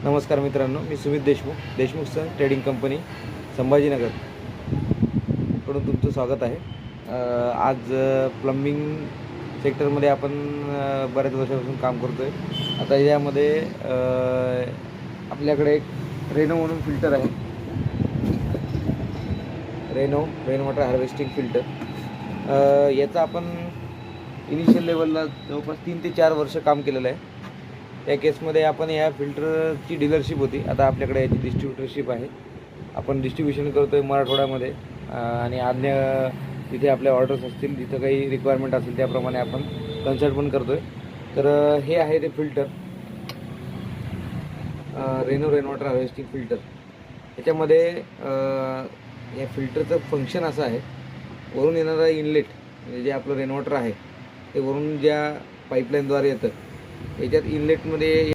नमस्कार मित्रांनो, मी Sumit Deshmukh sir trading company Sambhajinagar कडून तुमचं स्वागत आहे। आज प्लंबिंग सेक्टरमध्ये आपण बऱ्याच वर्षापासून काम करतो आहे। आता यामध्ये आपल्याकडे एक रेनो म्हणून फिल्टर आहे, रेन वॉटर हार्वेस्टिंग फिल्टर। याचा आपण इनिशियल लेवलला जवळपास 3 ते 4 वर्ष काम केलेलं आहे। त्या केसमध्ये आपण या फिल्टरची डीलरशिप होती, आता आपल्याकडे याची डिस्ट्रीब्युटरशिप आहे। आपण डिस्ट्रीब्युशन करतो आहे मराठवाड्यामध्ये आणि अन्य तिथे आपल्या ऑर्डर्स असतील, जिथं काही रिक्वायरमेंट असेल त्याप्रमाणे आपण कन्सल्ट पण करतो आहे। तर हे आहे ते filter, rain water harvesting filter. याच्यामध्ये या फिल्टरचं फंक्शन असं आहे, वरून येणारा इनलेट म्हणजे जे आपलं रेन वॉटर आहे ते वरून ज्या पाईपलाईनद्वारे येतं, याच्यात इनलेटमध्ये